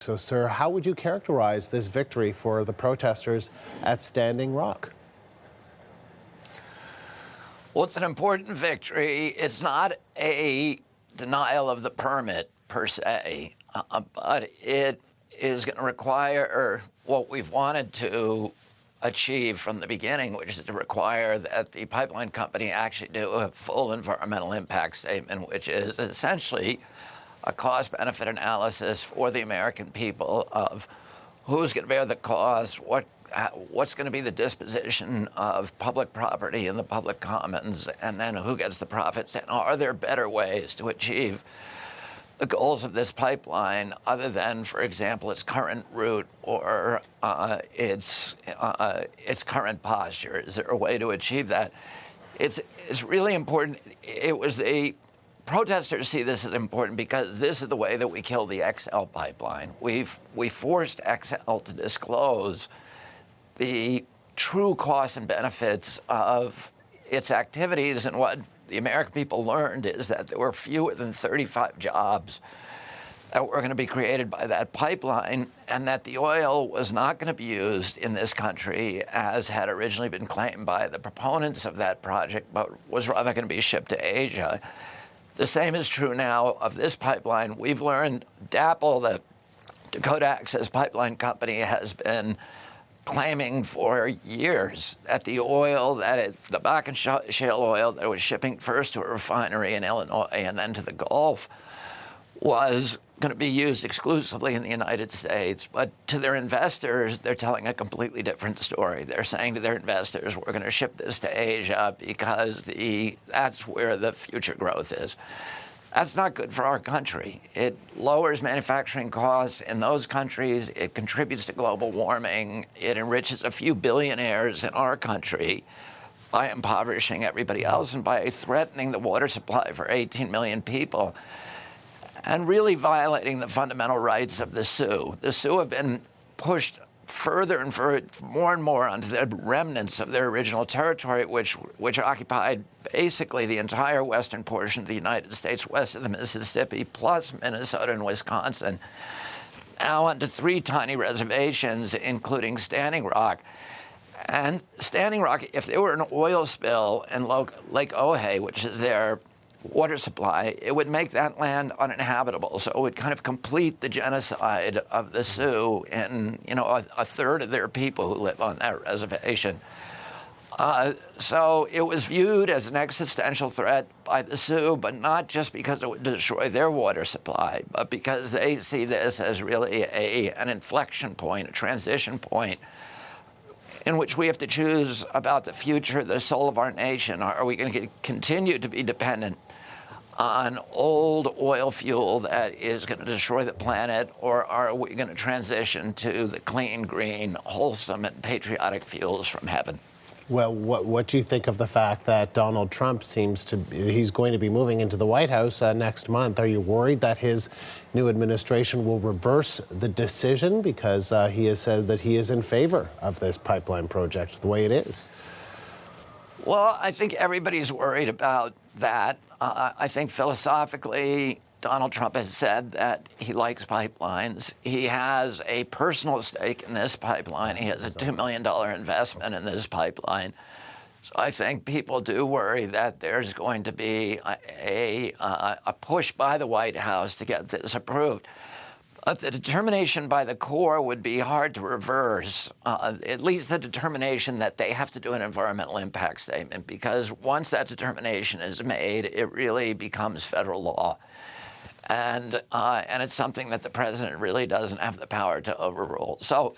So, sir, how would you characterize this victory for the protesters at Standing Rock? Well, it's an important victory. It's not a denial of the permit per se, but it is going to require what we've wanted to achieve from the beginning, which is to require that the pipeline company actually do a full environmental impact statement, which is essentially a cost-benefit analysis for the American people of who's going to bear the cost, what's going to be the disposition of public property in the public commons, and then who gets the profits, and are there better ways to achieve the goals of this pipeline other than, for example, its current route or its current posture? Is there a way to achieve that? It's really important. Protesters see this as important because this is the way that we killed the XL pipeline. We forced XL to disclose the true costs and benefits of its activities, and what the American people learned is that there were fewer than 35 jobs that were going to be created by that pipeline, and that the oil was not going to be used in this country as had originally been claimed by the proponents of that project, but was rather going to be shipped to Asia. The same is true now of this pipeline. We've learned DAPL, the Dakota Access Pipeline Company, has been claiming for years that the oil, the Bakken shale oil that was shipping first to a refinery in Illinois and then to the Gulf, was going to be used exclusively in the United States. But to their investors, they're telling a completely different story. They're saying to their investors, we're going to ship this to Asia because that's where the future growth is. That's not good for our country. It lowers manufacturing costs in those countries. It contributes to global warming. It enriches a few billionaires in our country by impoverishing everybody else and by threatening the water supply for 18 million people, and really violating the fundamental rights of the Sioux. The Sioux have been pushed further and further, more and more onto the remnants of their original territory, which occupied basically the entire western portion of the United States, west of the Mississippi, plus Minnesota and Wisconsin, now onto 3 tiny reservations, including Standing Rock. And Standing Rock, if there were an oil spill in Lake Ojai, which is their water supply, it would make that land uninhabitable. So it would kind of complete the genocide of the Sioux in, a third of their people who live on that reservation. So it was viewed as an existential threat by the Sioux, but not just because it would destroy their water supply, but because they see this as really an inflection point, a transition point, in which we have to choose about the future, the soul of our nation. Are we going to continue to be dependent on old oil fuel that is going to destroy the planet, or are we going to transition to the clean, green, wholesome, and patriotic fuels from heaven? Well, what do you think of the fact that Donald Trump he's going to be moving into the White House next month? Are you worried that his new administration will reverse the decision, because he has said that he is in favor of this pipeline project the way it is? Well, I think everybody's worried about that. I think philosophically, Donald Trump has said that he likes pipelines. He has a personal stake in this pipeline. He has a $2 million investment in this pipeline. So I think people do worry that there's going to be a push by the White House to get this approved. But the determination by the Corps would be hard to reverse, at least the determination that they have to do an environmental impact statement, because once that determination is made, it really becomes federal law. And it's something that the president really doesn't have the power to overrule. So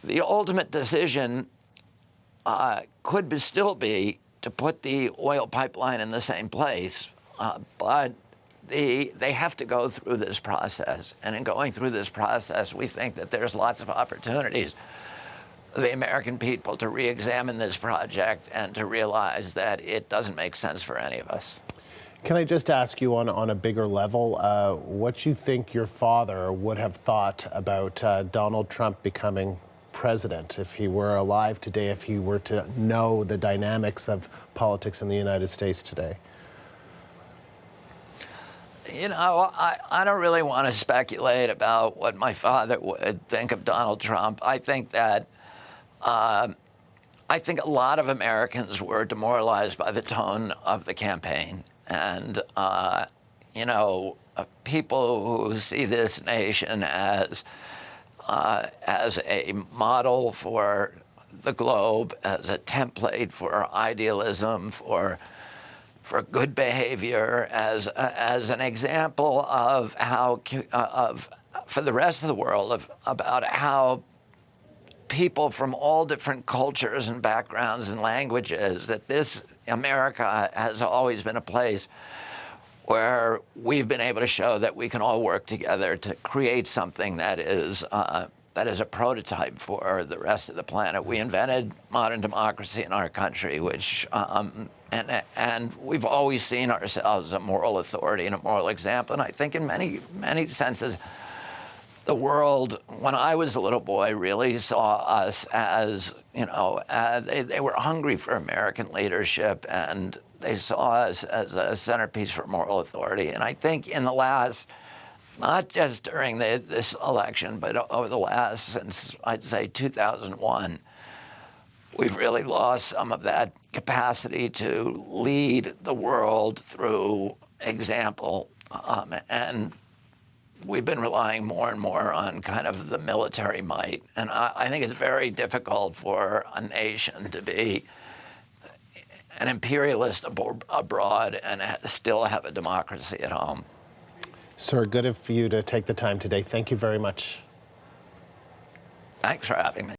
the ultimate decision could still be to put the oil pipeline in the same place, but they have to go through this process. And in going through this process, we think that there's lots of opportunities for the American people to re-examine this project and to realize that it doesn't make sense for any of us. Can I just ask you on a bigger level, what you think your father would have thought about Donald Trump becoming president if he were alive today, if he were to know the dynamics of politics in the United States today? I don't really want to speculate about what my father would think of Donald Trump. I think that a lot of Americans were demoralized by the tone of the campaign, and people who see this nation as a model for the globe, as a template for idealism, for good behavior, as an example of how for the rest of the world about how people from all different cultures and backgrounds and languages, that this America has always been a place where we've been able to show that we can all work together to create something that is a prototype for the rest of the planet. We invented modern democracy in our country, which and we've always seen ourselves as a moral authority and a moral example. And I think in many senses, the world, when I was a little boy, really saw us as, they were hungry for American leadership, and they saw us as a centerpiece for moral authority. And I think in the last, not just during this election, but over the last, since I'd say 2001, we've really lost some of that capacity to lead the world through example. And we've been relying more and more on kind of the military might. And I think it's very difficult for a nation to be an imperialist abroad and still have a democracy at home. Sir, good of you to take the time today. Thank you very much. Thanks for having me.